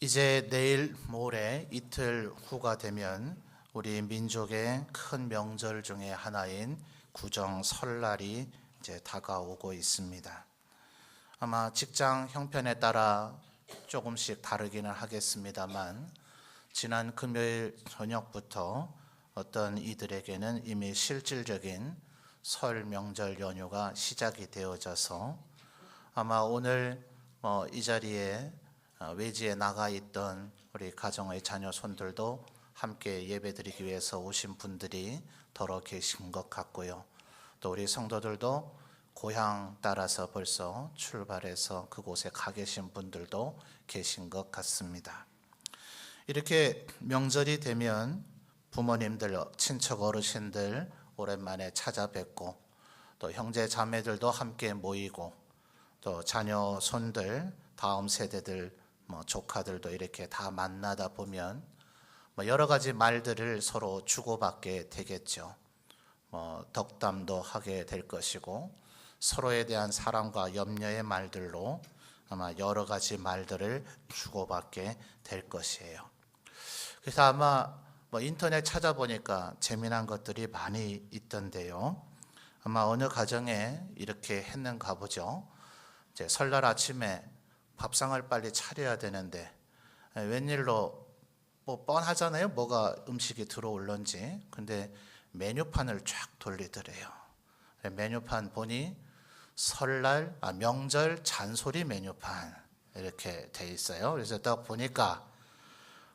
이제 내일 모레 이틀 후가 되면 우리 민족의 큰 명절 중에 하나인 구정 설날이 이제 다가오고 있습니다. 아마 직장 형편에 따라 조금씩 다르기는 하겠습니다만 지난 금요일 저녁부터 어떤 이들에게는 이미 실질적인 설 명절 연휴가 시작이 되어져서 아마 오늘 이 자리에 외지에 나가 있던 우리 가정의 자녀 손들도 함께 예배드리기 위해서 오신 분들이 더러 계신 것 같고요. 또 우리 성도들도 고향 따라서 벌써 출발해서 그곳에 가 계신 분들도 계신 것 같습니다. 이렇게 명절이 되면 부모님들, 친척 어르신들 오랜만에 찾아뵙고 또 형제 자매들도 함께 모이고 또 자녀 손들, 다음 세대들 조카들도 이렇게 다 만나다 보면 여러 가지 말들을 서로 주고받게 되겠죠. 덕담도 하게 될 것이고 서로에 대한 사랑과 염려의 말들로 아마 여러 가지 말들을 주고받게 될 것이에요. 그래서 아마 인터넷 찾아보니까 재미난 것들이 많이 있던데요. 아마 어느 가정에 이렇게 했는가 보죠. 이제 설날 아침에 밥상을 빨리 차려야 되는데 웬일로 뻔하잖아요. 뭐가 음식이 들어올런지. 근데 메뉴판을 쫙 돌리더래요. 메뉴판 보니 설날 명절 잔소리 메뉴판 이렇게 돼 있어요. 그래서 딱 보니까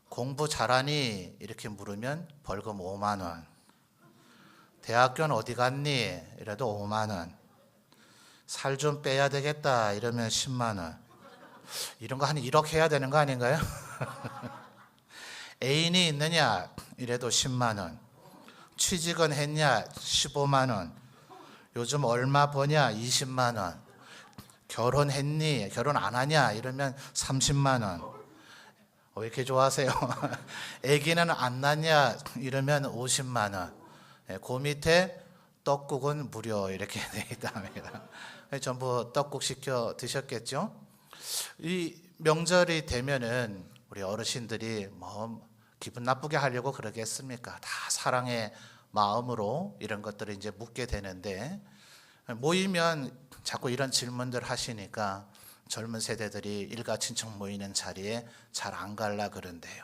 공부 잘하니 이렇게 물으면 벌금 5만 원. 대학교는 어디 갔니? 이래도 5만 원. 살 좀 빼야 되겠다 이러면 10만 원. 이런 거 한 1억 해야 되는 거 아닌가요? 애인이 있느냐? 이래도 10만 원. 취직은 했냐? 15만 원. 요즘 얼마 버냐? 20만 원. 결혼했니? 결혼 안 하냐? 이러면 30만 원. 왜 이렇게 좋아하세요? 애기는 안 낳냐? 이러면 50만 원. 그 밑에 떡국은 무료 이렇게 돼 있답니다. 전부 떡국 시켜 드셨겠죠? 이 명절이 되면은 우리 어르신들이 기분 나쁘게 하려고 그러겠습니까? 다 사랑의 마음으로 이런 것들을 이제 묻게 되는데 모이면 자꾸 이런 질문들 하시니까 젊은 세대들이 일가 친척 모이는 자리에 잘 안 갈라 그런대요.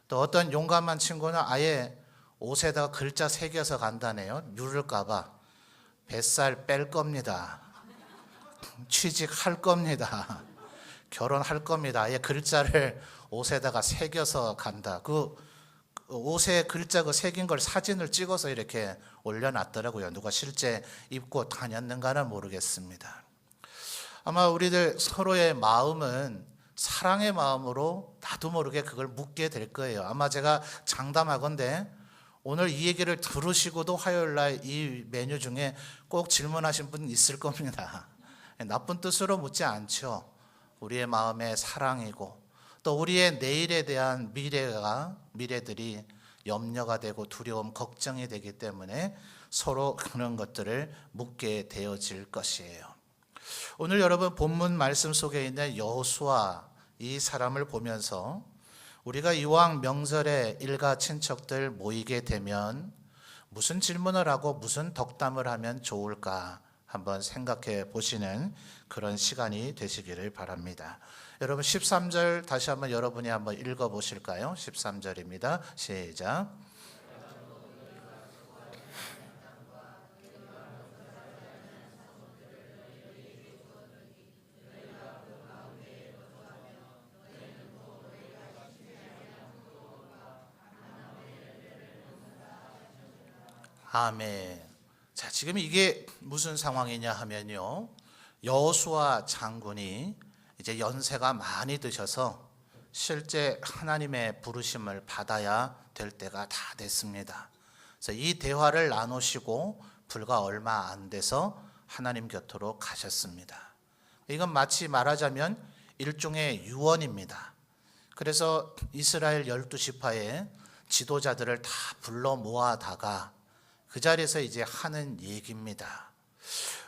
또 어떤 용감한 친구는 아예 옷에다가 글자 새겨서 간다네요. 누를까봐. 뱃살 뺄 겁니다. 취직할 겁니다. 결혼할 겁니다. 아예 글자를 옷에다가 새겨서 간다. 그 옷에 글자 그 새긴 걸 사진을 찍어서 이렇게 올려놨더라고요. 누가 실제 입고 다녔는가는 모르겠습니다. 아마 우리들 서로의 마음은 사랑의 마음으로 나도 모르게 그걸 묻게 될 거예요. 아마 제가 장담하건대 오늘 이 얘기를 들으시고도 화요일날 이 메뉴 중에 꼭 질문하신 분 있을 겁니다. 나쁜 뜻으로 묻지 않죠. 우리의 마음의 사랑이고 또 우리의 내일에 대한 미래들이 염려가 되고 두려움, 걱정이 되기 때문에 서로 그런 것들을 묻게 되어질 것이에요. 오늘 여러분 본문 말씀 속에 있는 여호수아 이 사람을 보면서 우리가 이왕 명절에 일가 친척들 모이게 되면 무슨 질문을 하고 무슨 덕담을 하면 좋을까 한번 생각해 보시는 그런 시간이 되시기를 바랍니다. 여러분 13절 다시 한번 여러분이 한번 읽어 보실까요? 13절입니다. 시작. 아멘. 자, 지금 이게 무슨 상황이냐 하면요. 여호수아 장군이 이제 연세가 많이 드셔서 실제 하나님의 부르심을 받아야 될 때가 다 됐습니다. 그래서 이 대화를 나누시고 불과 얼마 안 돼서 하나님 곁으로 가셨습니다. 이건 마치 말하자면 일종의 유언입니다. 그래서 이스라엘 12지파의 지도자들을 다 불러 모아다가 그 자리에서 이제 하는 얘기입니다.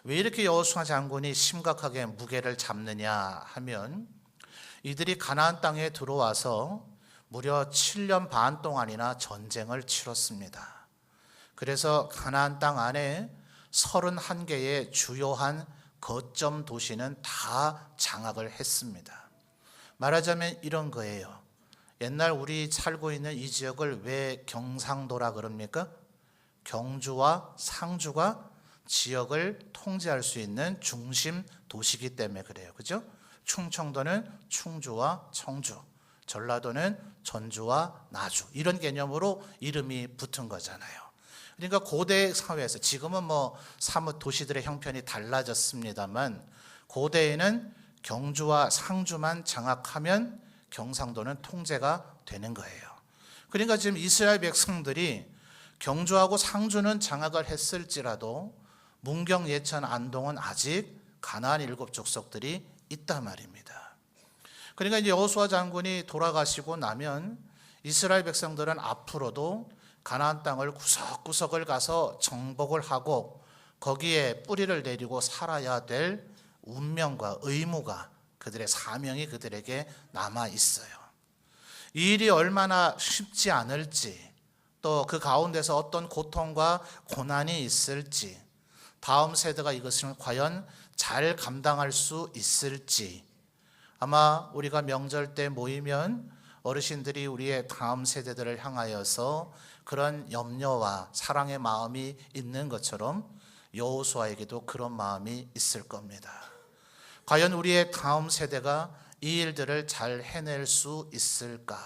왜 이렇게 여호수아 장군이 심각하게 무게를 잡느냐 하면 이들이 가나안 땅에 들어와서 무려 7년 반 동안이나 전쟁을 치렀습니다. 그래서 가나안 땅 안에 31개의 주요한 거점 도시는 다 장악을 했습니다. 말하자면 이런 거예요. 옛날 우리 살고 있는 이 지역을 왜 경상도라 그럽니까? 경주와 상주가 지역을 통제할 수 있는 중심 도시이기 때문에 그래요. 그죠? 충청도는 충주와 청주, 전라도는 전주와 나주, 이런 개념으로 이름이 붙은 거잖아요. 그러니까 고대 사회에서, 지금은 사뭇 도시들의 형편이 달라졌습니다만, 고대에는 경주와 상주만 장악하면 경상도는 통제가 되는 거예요. 그러니까 지금 이스라엘 백성들이 경주하고 상주는 장악을 했을지라도 문경, 예천, 안동은 아직 가나안 7 족속들이 있단 말입니다. 그러니까 이제 여호수아 장군이 돌아가시고 나면 이스라엘 백성들은 앞으로도 가나안 땅을 구석구석을 가서 정복을 하고 거기에 뿌리를 내리고 살아야 될 운명과 의무가, 그들의 사명이 그들에게 남아 있어요. 이 일이 얼마나 쉽지 않을지, 또 그 가운데서 어떤 고통과 고난이 있을지, 다음 세대가 이것을 과연 잘 감당할 수 있을지, 아마 우리가 명절 때 모이면 어르신들이 우리의 다음 세대들을 향하여서 그런 염려와 사랑의 마음이 있는 것처럼 여호수아에게도 그런 마음이 있을 겁니다. 과연 우리의 다음 세대가 이 일들을 잘 해낼 수 있을까?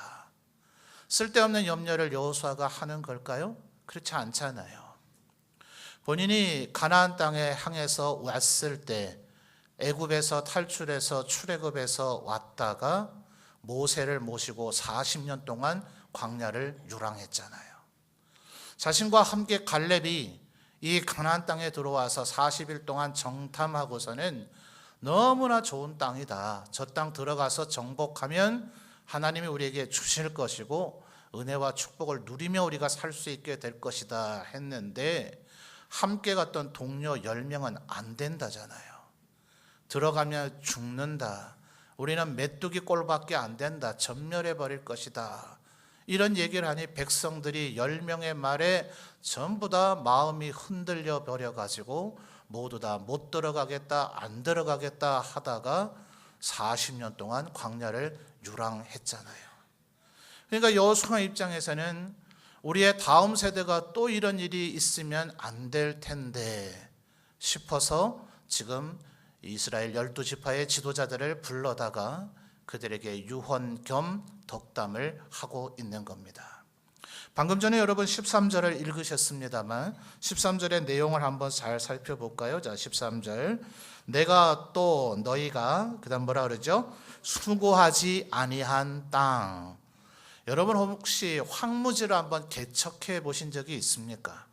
쓸데없는 염려를 여호수아가 하는 걸까요? 그렇지 않잖아요. 본인이 가나안 땅에 향해서 왔을 때 애굽에서 탈출해서 출애굽에서 왔다가 모세를 모시고 40년 동안 광야를 유랑했잖아요. 자신과 함께 갈렙이 이 가나안 땅에 들어와서 40일 동안 정탐하고서는 너무나 좋은 땅이다, 저 땅 들어가서 정복하면 하나님이 우리에게 주실 것이고 은혜와 축복을 누리며 우리가 살 수 있게 될 것이다 했는데, 함께 갔던 동료 10명은 안 된다잖아요. 들어가면 죽는다, 우리는 메뚜기 꼴밖에 안 된다, 전멸해 버릴 것이다, 이런 얘기를 하니 백성들이 10명의 말에 전부 다 마음이 흔들려 버려가지고 모두 다 못 들어가겠다, 안 들어가겠다 하다가 40년 동안 광야를 유랑했잖아요. 그러니까 여호수아 입장에서는 우리의 다음 세대가 또 이런 일이 있으면 안 될 텐데 싶어서 지금 이스라엘 12지파의 지도자들을 불러다가 그들에게 유언 겸 덕담을 하고 있는 겁니다. 방금 전에 여러분 13절을 읽으셨습니다만 13절의 내용을 한번 잘 살펴볼까요? 자, 13절. 내가 또 너희가, 그 다음 뭐라 그러죠? 수고하지 아니한 땅. 여러분 혹시 황무지를 한번 개척해 보신 적이 있습니까?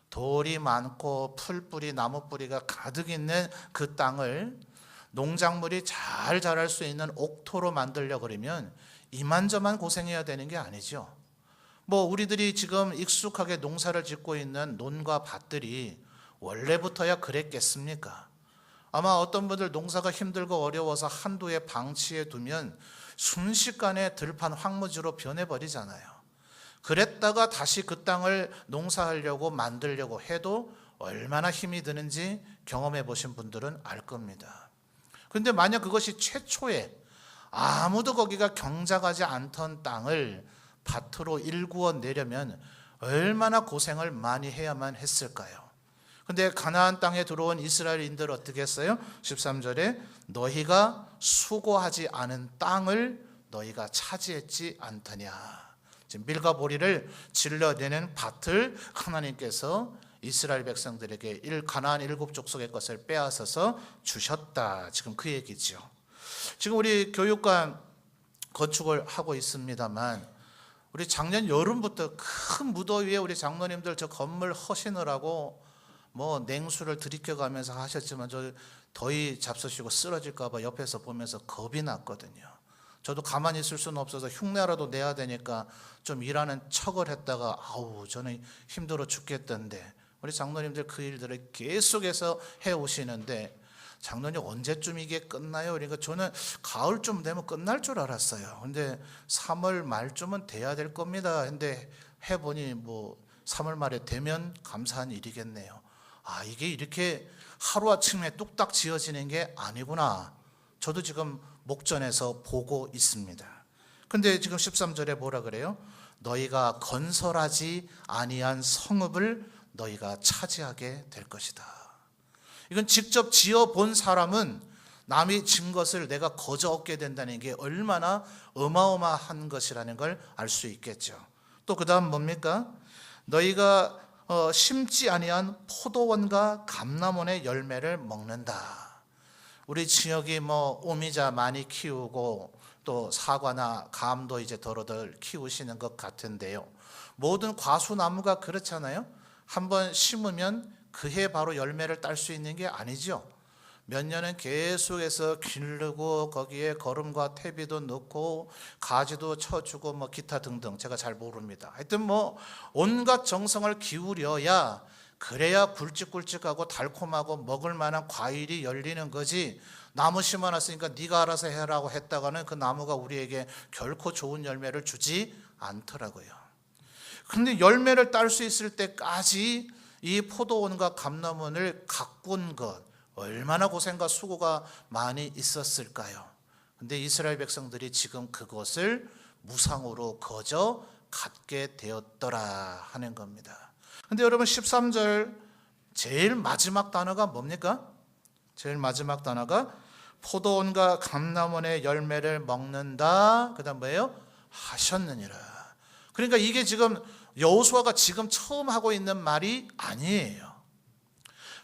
돌이 많고 풀뿌리, 나무뿌리가 가득 있는 그 땅을 농작물이 잘 자랄 수 있는 옥토로 만들려고 그러면 이만저만 고생해야 되는 게 아니죠. 우리들이 지금 익숙하게 농사를 짓고 있는 논과 밭들이 원래부터야 그랬겠습니까? 아마 어떤 분들 농사가 힘들고 어려워서 한두 해 방치해 두면 순식간에 들판 황무지로 변해버리잖아요. 그랬다가 다시 그 땅을 농사하려고 만들려고 해도 얼마나 힘이 드는지 경험해 보신 분들은 알 겁니다. 그런데 만약 그것이 최초에 아무도 거기가 경작하지 않던 땅을 밭으로 일구어 내려면 얼마나 고생을 많이 해야만 했을까요? 근데 가나안 땅에 들어온 이스라엘인들 어떻게 했어요? 13절에 너희가 수고하지 않은 땅을 너희가 차지했지 않더냐. 지금 밀과 보리를 질러내는 밭을 하나님께서 이스라엘 백성들에게 가나안 7 족속의 것을 빼앗아서 주셨다. 지금 그 얘기죠. 지금 우리 교육관 건축을 하고 있습니다만 우리 작년 여름부터 큰 무더위에 우리 장로님들 저 건물 허시느라고 냉수를 들이켜가면서 하셨지만 저 더위 잡수시고 쓰러질까 봐 옆에서 보면서 겁이 났거든요. 저도 가만히 있을 수는 없어서 흉내라도 내야 되니까 좀 일하는 척을 했다가 저는 힘들어 죽겠던데 우리 장로님들 그 일들을 계속해서 해오시는데 장로님 언제쯤 이게 끝나요? 그러니까 저는 가을쯤 되면 끝날 줄 알았어요. 근데 3월 말쯤은 돼야 될 겁니다. 근데 해보니 뭐 3월 말에 되면 감사한 일이겠네요. 아, 이게 이렇게 하루아침에 뚝딱 지어지는 게 아니구나. 저도 지금 목전에서 보고 있습니다. 근데 지금 13절에 뭐라 그래요? 너희가 건설하지 아니한 성읍을 너희가 차지하게 될 것이다. 이건 직접 지어본 사람은 남이 진 것을 내가 거저 얻게 된다는 게 얼마나 어마어마한 것이라는 걸 알 수 있겠죠. 또 그 다음 뭡니까? 너희가 심지 아니한 포도원과 감람원의 열매를 먹는다. 우리 지역이 뭐 오미자 많이 키우고 또 사과나 감도 이제 더러들 키우시는 것 같은데요. 모든 과수나무가 그렇잖아요. 한번 심으면 그해 바로 열매를 딸 수 있는 게 아니죠. 몇 년은 계속해서 기르고 거기에 거름과 퇴비도 넣고 가지도 쳐주고 뭐 기타 등등 제가 잘 모릅니다. 하여튼 뭐 온갖 정성을 기울여야 그래야 굵직굵직하고 달콤하고 먹을 만한 과일이 열리는 거지. 나무 심어놨으니까 네가 알아서 해라고 했다가는 그 나무가 우리에게 결코 좋은 열매를 주지 않더라고요. 그런데 열매를 딸 수 있을 때까지 이 포도원과 감람원을 가꾼 것, 얼마나 고생과 수고가 많이 있었을까요? 근데 이스라엘 백성들이 지금 그것을 무상으로 거저 갖게 되었더라 하는 겁니다. 근데 여러분 13절 제일 마지막 단어가 뭡니까? 제일 마지막 단어가 포도원과 감람원의 열매를 먹는다. 그 다음 뭐예요? 하셨느니라. 그러니까 이게 지금 여호수아가 지금 처음 하고 있는 말이 아니에요.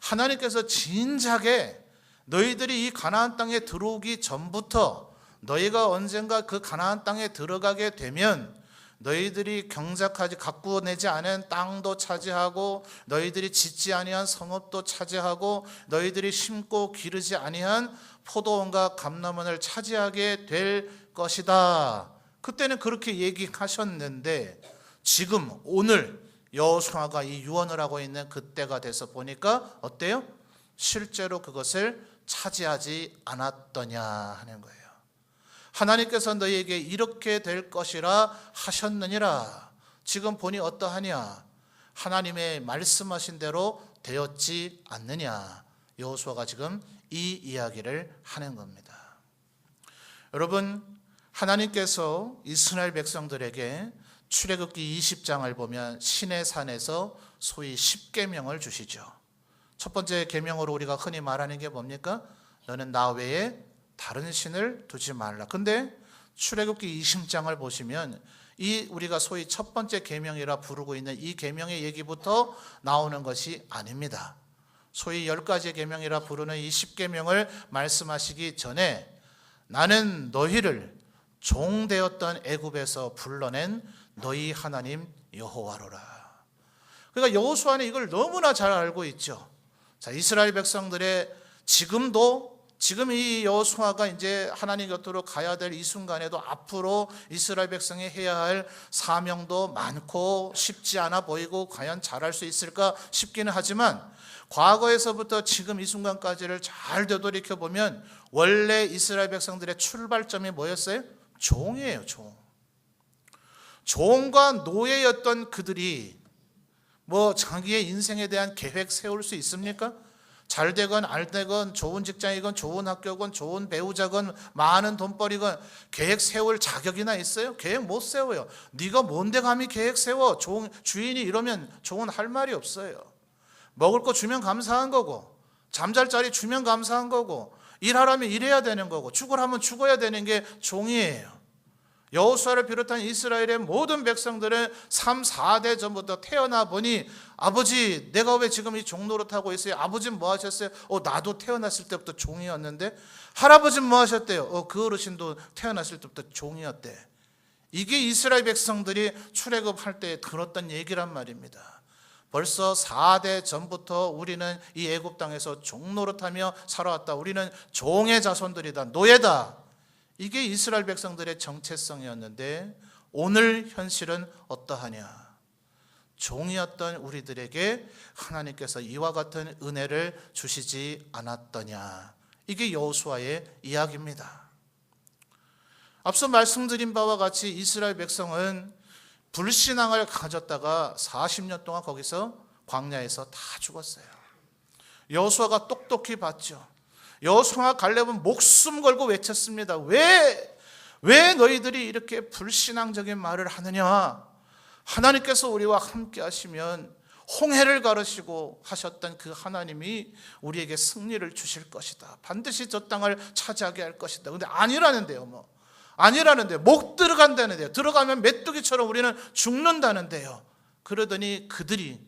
하나님께서 진작에 너희들이 이 가나안 땅에 들어오기 전부터 너희가 언젠가 그 가나안 땅에 들어가게 되면 너희들이 경작하지 가꾸어내지 않은 땅도 차지하고 너희들이 짓지 아니한 성읍도 차지하고 너희들이 심고 기르지 아니한 포도원과 감람원을 차지하게 될 것이다. 그때는 그렇게 얘기하셨는데 지금 오늘 여호수아가 이 유언을 하고 있는 그때가 돼서 보니까 어때요? 실제로 그것을 차지하지 않았더냐 하는 거예요. 하나님께서 너희에게 이렇게 될 것이라 하셨느니라. 지금 보니 어떠하냐? 하나님의 말씀하신 대로 되었지 않느냐? 여호수아가 지금 이 이야기를 하는 겁니다. 여러분, 하나님께서 이스라엘 백성들에게 출애굽기 20장을 보면 시내산에서 소위 10계명을 주시죠. 첫 번째 계명으로 우리가 흔히 말하는 게 뭡니까? 너는 나 외에 다른 신을 두지 말라. 근데 출애굽기 20장을 보시면 이 우리가 소위 첫 번째 계명이라 부르고 있는 이 계명의 얘기부터 나오는 것이 아닙니다. 소위 10가지 계명이라 부르는 이 10계명을 말씀하시기 전에 나는 너희를 종되었던 애굽에서 불러낸 너희 하나님 여호와로라. 그러니까 여호수아는 이걸 너무나 잘 알고 있죠. 자, 이스라엘 백성들의 지금 이 여호수아가 이제 하나님 곁으로 가야 될 이 순간에도 앞으로 이스라엘 백성이 해야 할 사명도 많고 쉽지 않아 보이고 과연 잘할 수 있을까 싶기는 하지만 과거에서부터 지금 이 순간까지를 잘 되돌이켜 보면 원래 이스라엘 백성들의 출발점이 뭐였어요? 종이에요, 종. 종과 노예였던 그들이 뭐 자기의 인생에 대한 계획 세울 수 있습니까? 잘 되건 안 되건 좋은 직장이건 좋은 학교건 좋은 배우자건 많은 돈벌이건 계획 세울 자격이나 있어요? 계획 못 세워요. 네가 뭔데 감히 계획 세워? 주인이 이러면 종은 할 말이 없어요. 먹을 거 주면 감사한 거고 잠잘 자리 주면 감사한 거고 일하라면 일해야 되는 거고 죽으라면 죽어야 되는 게 종이에요. 여호수아를 비롯한 이스라엘의 모든 백성들은 3, 4대 전부터 태어나 보니 아버지 내가 왜 지금 이 종노릇하고 있어요? 아버지는 뭐 하셨어요? 나도 태어났을 때부터 종이었는데. 할아버지는 뭐 하셨대요? 그 어르신도 태어났을 때부터 종이었대. 이게 이스라엘 백성들이 출애굽할 때 들었던 얘기란 말입니다. 벌써 4대 전부터 우리는 이 애굽 땅에서 종노릇하며 살아왔다. 우리는 종의 자손들이다. 노예다. 이게 이스라엘 백성들의 정체성이었는데 오늘 현실은 어떠하냐? 종이었던 우리들에게 하나님께서 이와 같은 은혜를 주시지 않았더냐? 이게 여호수아의 이야기입니다. 앞서 말씀드린 바와 같이 이스라엘 백성은 불신앙을 가졌다가 40년 동안 거기서 광야에서 다 죽었어요. 여호수아가 똑똑히 봤죠. 여호수아와 갈렙은 목숨 걸고 외쳤습니다. 왜 너희들이 이렇게 불신앙적인 말을 하느냐? 하나님께서 우리와 함께 하시면 홍해를 가르시고 하셨던 그 하나님이 우리에게 승리를 주실 것이다. 반드시 저 땅을 차지하게 할 것이다. 근데 아니라는데요. 아니라는데요. 못 들어간다는데요. 들어가면 메뚜기처럼 우리는 죽는다는데요. 그러더니 그들이,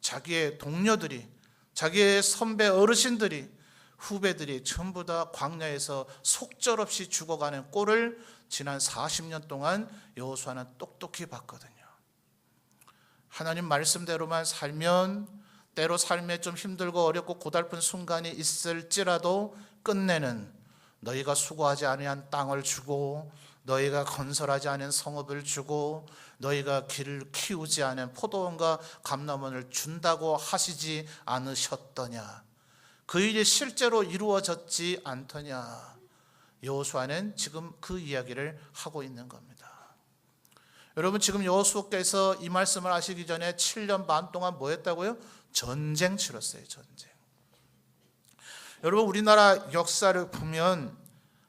자기의 동료들이, 자기의 선배 어르신들이, 후배들이 전부 다 광야에서 속절없이 죽어가는 꼴을 지난 40년 동안 여호수아는 똑똑히 봤거든요. 하나님 말씀대로만 살면 때로 삶에 좀 힘들고 어렵고 고달픈 순간이 있을지라도 끝내는, 너희가 수고하지 아니한 땅을 주고 너희가 건설하지 않은 성읍을 주고 너희가 길을 키우지 않은 포도원과 감람원을 준다고 하시지 않으셨더냐? 그 일이 실제로 이루어졌지 않더냐? 여호수아는 지금 그 이야기를 하고 있는 겁니다. 여러분, 지금 여호수아께서 이 말씀을 하시기 전에 7년 반 동안 뭐 했다고요? 전쟁 치렀어요. 전쟁. 여러분, 우리나라 역사를 보면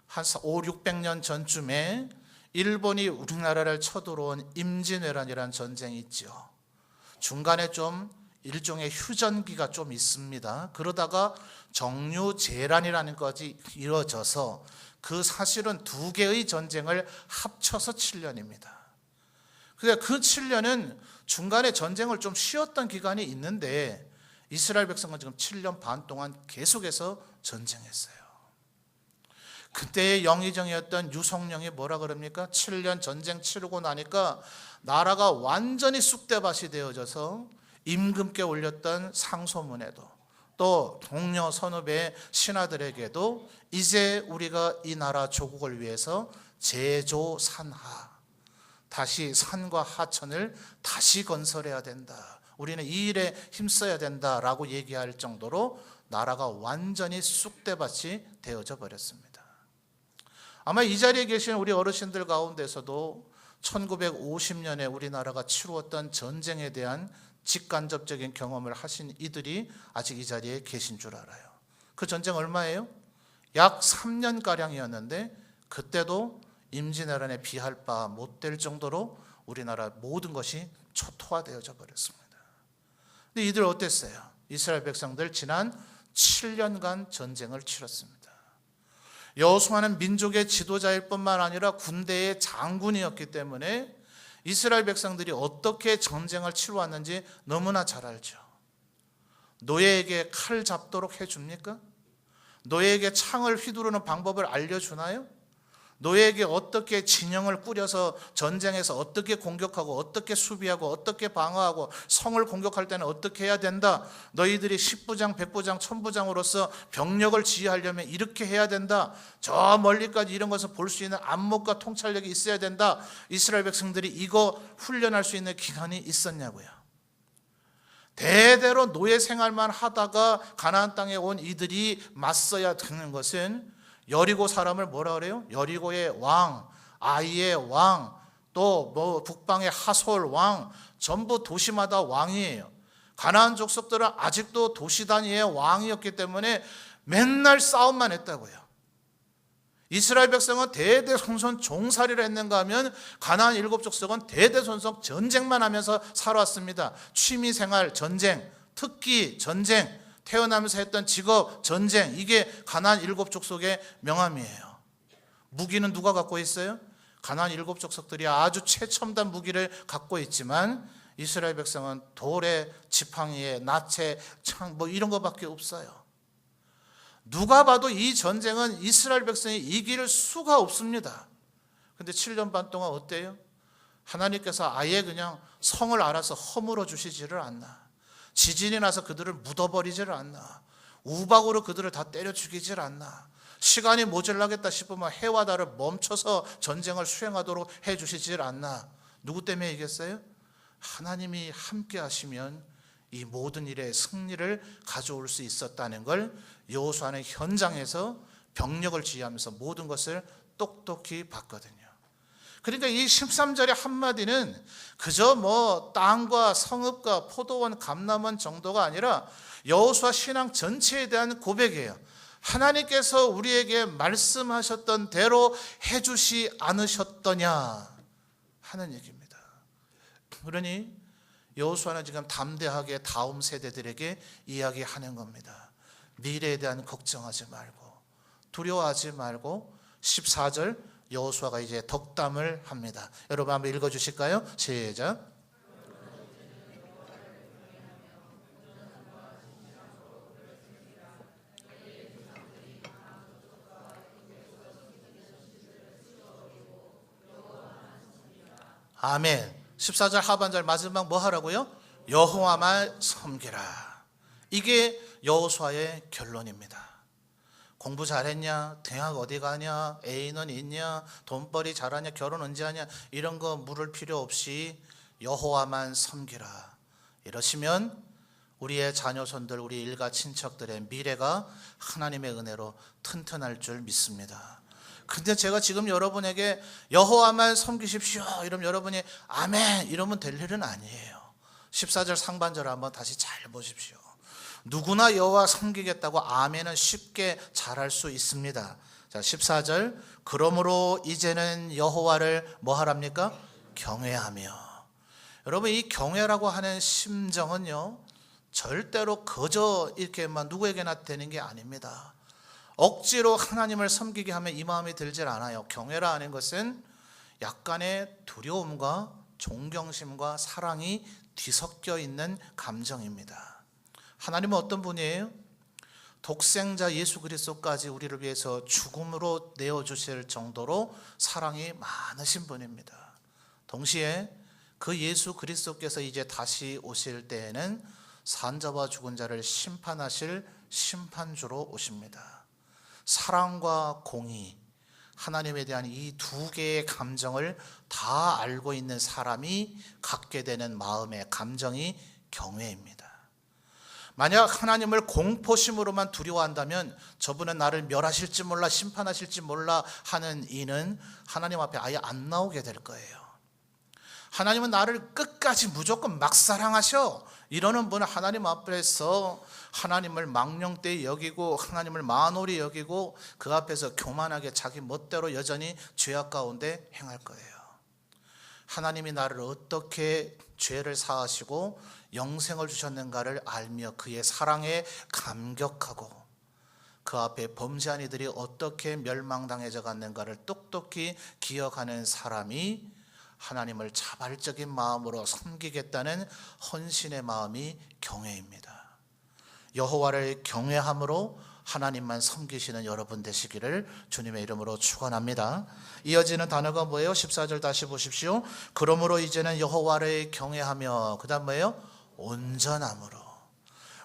한 500-600년 전쯤에 일본이 우리나라를 쳐들어온 임진왜란이라는 전쟁이 있죠. 중간에 좀 일종의 휴전기가 좀 있습니다. 그러다가 정류재란이라는 것이 이루어져서 그 사실은 두 개의 전쟁을 합쳐서 7년입니다. 그러니까 그 7년은 중간에 전쟁을 좀 쉬었던 기간이 있는데 이스라엘 백성은 지금 7년 반 동안 계속해서 전쟁했어요. 그때의 영의정이었던 유성령이 뭐라 그럽니까? 7년 전쟁 치르고 나니까 나라가 완전히 쑥대밭이 되어져서 임금께 올렸던 상소문에도 또 동료 선후배 신하들에게도 이제 우리가 이 나라 조국을 위해서 제조산하, 다시 산과 하천을 다시 건설해야 된다. 우리는 이 일에 힘써야 된다라고 얘기할 정도로 나라가 완전히 쑥대밭이 되어져 버렸습니다. 아마 이 자리에 계신 우리 어르신들 가운데서도 1950년에 우리나라가 치루었던 전쟁에 대한 직간접적인 경험을 하신 이들이 아직 이 자리에 계신 줄 알아요. 그 전쟁 얼마예요? 약 3년가량이었는데 그때도 임진왜란에 비할 바 못 될 정도로 우리나라 모든 것이 초토화되어져 버렸습니다. 근데 이들 어땠어요? 이스라엘 백성들 지난 7년간 전쟁을 치렀습니다. 여호수아는 민족의 지도자일 뿐만 아니라 군대의 장군이었기 때문에 이스라엘 백성들이 어떻게 전쟁을 치루었는지 너무나 잘 알죠. 노예에게 칼 잡도록 해줍니까? 노예에게 창을 휘두르는 방법을 알려주나요? 노예에게 어떻게 진영을 꾸려서 전쟁에서 어떻게 공격하고 어떻게 수비하고 어떻게 방어하고 성을 공격할 때는 어떻게 해야 된다. 너희들이 10부장, 100부장, 1000부장으로서 병력을 지휘하려면 이렇게 해야 된다. 저 멀리까지 이런 것을 볼 수 있는 안목과 통찰력이 있어야 된다. 이스라엘 백성들이 이거 훈련할 수 있는 기간이 있었냐고요. 대대로 노예 생활만 하다가 가나안 땅에 온 이들이 맞서야 되는 것은 여리고 사람을 뭐라 그래요? 여리고의 왕, 아이의 왕, 또 뭐 북방의 하솔 왕, 전부 도시마다 왕이에요. 가나안 족속들은 아직도 도시 단위의 왕이었기 때문에 맨날 싸움만 했다고요. 이스라엘 백성은 대대손손 종살이를 했는가 하면 가나안 7족속은 대대손손 전쟁만 하면서 살아왔습니다. 취미생활 전쟁, 특기 전쟁, 태어나면서 했던 직업 전쟁, 이게 가나안 7족속의 명함이에요. 무기는 누가 갖고 있어요? 가나안 7족속들이 아주 최첨단 무기를 갖고 있지만 이스라엘 백성은 돌에, 지팡이에, 낫에, 창 뭐 이런 것밖에 없어요. 누가 봐도 이 전쟁은 이스라엘 백성이 이길 수가 없습니다. 근데 7년 반 동안 어때요? 하나님께서 아예 그냥 성을 알아서 허물어 주시지를 않나. 지진이 나서 그들을 묻어버리지를 않나. 우박으로 그들을 다 때려 죽이질 않나. 시간이 모자라겠다 싶으면 해와 달을 멈춰서 전쟁을 수행하도록 해주시질 않나. 누구 때문에 이겼어요? 하나님이 함께 하시면 이 모든 일에 승리를 가져올 수 있었다는 걸 여호수아는 현장에서 병력을 지휘하면서 모든 것을 똑똑히 봤거든요. 그러니까 이 13절의 한마디는 그저 뭐 땅과 성읍과 포도원, 감람원 정도가 아니라 여호수아 신앙 전체에 대한 고백이에요. 하나님께서 우리에게 말씀하셨던 대로 해주시 않으셨더냐 하는 얘기입니다. 그러니 여호수아는 지금 담대하게 다음 세대들에게 이야기하는 겁니다. 미래에 대한 걱정하지 말고 두려워하지 말고 14절 여호수아가 이제 덕담을 합니다. 여러분 한번 읽어주실까요? 시작. 아멘. 14절 하반절 마지막 뭐 하라고요? 여호와만 섬기라. 이게 여호수아의 결론입니다. 공부 잘했냐? 대학 어디 가냐? 애인은 있냐? 돈벌이 잘하냐? 결혼 언제 하냐? 이런 거 물을 필요 없이 여호와만 섬기라. 이러시면 우리의 자녀손들, 우리 일가 친척들의 미래가 하나님의 은혜로 튼튼할 줄 믿습니다. 근데 제가 지금 여러분에게 여호와만 섬기십시오 이러면 여러분이 아멘 이러면 될 일은 아니에요. 14절 상반절을 한번 다시 잘 보십시오. 누구나 여호와 섬기겠다고 아멘은 쉽게 잘할 수 있습니다. 자, 14절 그러므로 이제는 여호와를 뭐 하랍니까? 경외하며. 여러분 이 경외라고 하는 심정은요 절대로 거저 이렇게만 누구에게나 되는 게 아닙니다. 억지로 하나님을 섬기게 하면 이 마음이 들질 않아요. 경외라 하는 것은 약간의 두려움과 존경심과 사랑이 뒤섞여 있는 감정입니다. 하나님은 어떤 분이에요? 독생자 예수 그리스도까지 우리를 위해서 죽음으로 내어주실 정도로 사랑이 많으신 분입니다. 동시에 그 예수 그리스도께서 이제 다시 오실 때에는 산자와 죽은 자를 심판하실 심판주로 오십니다. 사랑과 공의, 하나님에 대한 이 두 개의 감정을 다 알고 있는 사람이 갖게 되는 마음의 감정이 경외입니다. 만약 하나님을 공포심으로만 두려워한다면 저분은 나를 멸하실지 몰라 심판하실지 몰라 하는 이는 하나님 앞에 아예 안 나오게 될 거예요. 하나님은 나를 끝까지 무조건 막 사랑하셔 이러는 분은 하나님 앞에서 하나님을 망령되이 여기고 하나님을 만홀히 여기고 그 앞에서 교만하게 자기 멋대로 여전히 죄악 가운데 행할 거예요. 하나님이 나를 어떻게 죄를 사하시고 영생을 주셨는가를 알며 그의 사랑에 감격하고 그 앞에 범죄한 이들이 어떻게 멸망당해져 갔는가를 똑똑히 기억하는 사람이 하나님을 자발적인 마음으로 섬기겠다는 헌신의 마음이 경외입니다. 여호와를 경외함으로 하나님만 섬기시는 여러분 되시기를 주님의 이름으로 축원합니다. 이어지는 단어가 뭐예요? 14절 다시 보십시오. 그러므로 이제는 여호와를 경외하며 그 다음 뭐예요? 온전함으로.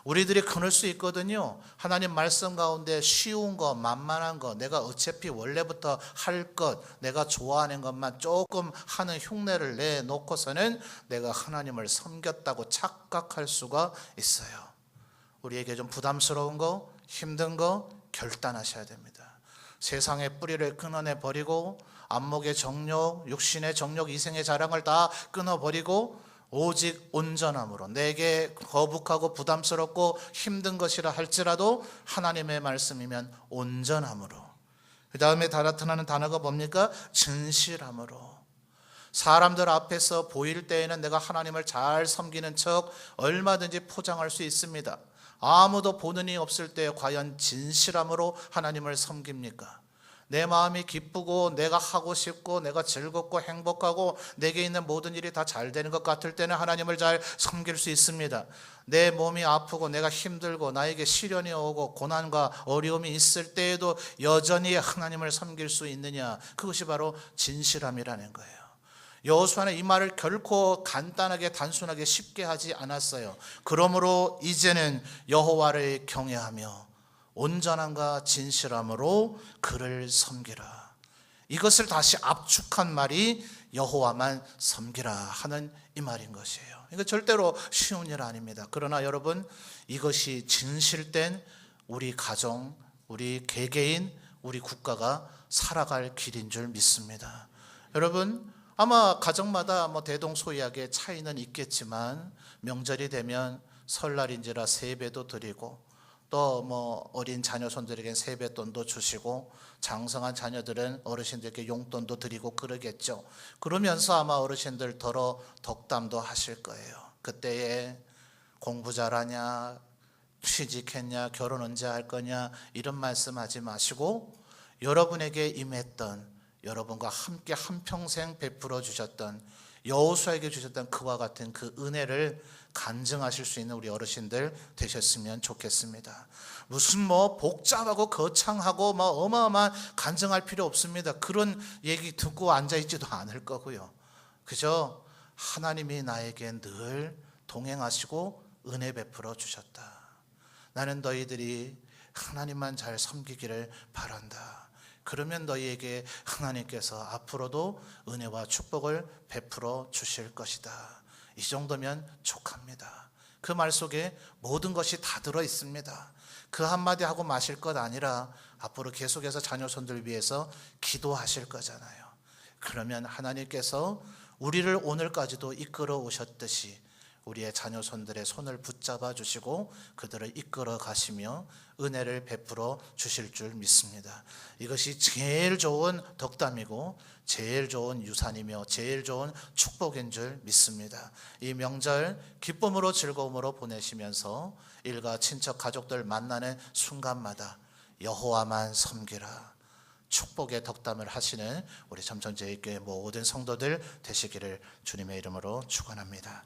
우리들이 그럴 수 있거든요. 하나님 말씀 가운데 쉬운 거, 만만한 거, 내가 어차피 원래부터 할 것, 내가 좋아하는 것만 조금 하는 흉내를 내놓고서는 내가 하나님을 섬겼다고 착각할 수가 있어요. 우리에게 좀 부담스러운 거, 힘든 거 결단하셔야 됩니다. 세상의 뿌리를 끊어내 버리고 안목의 정욕, 육신의 정욕, 이생의 자랑을 다 끊어버리고 오직 온전함으로 내게 거북하고 부담스럽고 힘든 것이라 할지라도 하나님의 말씀이면 온전함으로. 그 다음에 나타나는 단어가 뭡니까? 진실함으로. 사람들 앞에서 보일 때에는 내가 하나님을 잘 섬기는 척 얼마든지 포장할 수 있습니다. 아무도 보는 이 없을 때 과연 진실함으로 하나님을 섬깁니까? 내 마음이 기쁘고 내가 하고 싶고 내가 즐겁고 행복하고 내게 있는 모든 일이 다 잘 되는 것 같을 때는 하나님을 잘 섬길 수 있습니다. 내 몸이 아프고 내가 힘들고 나에게 시련이 오고 고난과 어려움이 있을 때에도 여전히 하나님을 섬길 수 있느냐? 그것이 바로 진실함이라는 거예요. 여호수아는 이 말을 결코 간단하게 단순하게 쉽게 하지 않았어요. 그러므로 이제는 여호와를 경외하며 온전함과 진실함으로 그를 섬기라. 이것을 다시 압축한 말이 여호와만 섬기라 하는 이 말인 것이에요. 이거 절대로 쉬운 일 아닙니다. 그러나 여러분 이것이 진실된 우리 가정, 우리 개개인, 우리 국가가 살아갈 길인 줄 믿습니다. 여러분, 아마 가정마다 대동소이하게 차이는 있겠지만 명절이 되면 설날인지라 세배도 드리고 또 어린 자녀손들에겐 세뱃돈도 주시고 장성한 자녀들은 어르신들께 용돈도 드리고 그러겠죠. 그러면서 아마 어르신들 더러 덕담도 하실 거예요. 그때에 공부 잘하냐, 취직했냐, 결혼 언제 할 거냐 이런 말씀하지 마시고 여러분에게 임했던, 여러분과 함께 한평생 베풀어 주셨던, 여호수아에게 주셨던 그와 같은 그 은혜를 간증하실 수 있는 우리 어르신들 되셨으면 좋겠습니다. 무슨 복잡하고 거창하고 어마어마한 간증할 필요 없습니다. 그런 얘기 듣고 앉아있지도 않을 거고요. 그저 하나님이 나에게 늘 동행하시고 은혜 베풀어 주셨다. 나는 너희들이 하나님만 잘 섬기기를 바란다. 그러면 너희에게 하나님께서 앞으로도 은혜와 축복을 베풀어 주실 것이다. 이 정도면 족합니다. 그 말 속에 모든 것이 다 들어 있습니다. 그 한마디 하고 마실 것 아니라 앞으로 계속해서 자녀손들 위해서 기도하실 거잖아요. 그러면 하나님께서 우리를 오늘까지도 이끌어 오셨듯이 우리의 자녀손들의 손을 붙잡아 주시고 그들을 이끌어 가시며 은혜를 베풀어 주실 줄 믿습니다. 이것이 제일 좋은 덕담이고 제일 좋은 유산이며 제일 좋은 축복인 줄 믿습니다. 이 명절 기쁨으로 즐거움으로 보내시면서 일가 친척 가족들 만나는 순간마다 여호와만 섬기라, 축복의 덕담을 하시는 우리 점천제일교회 모든 성도들 되시기를 주님의 이름으로 축원합니다.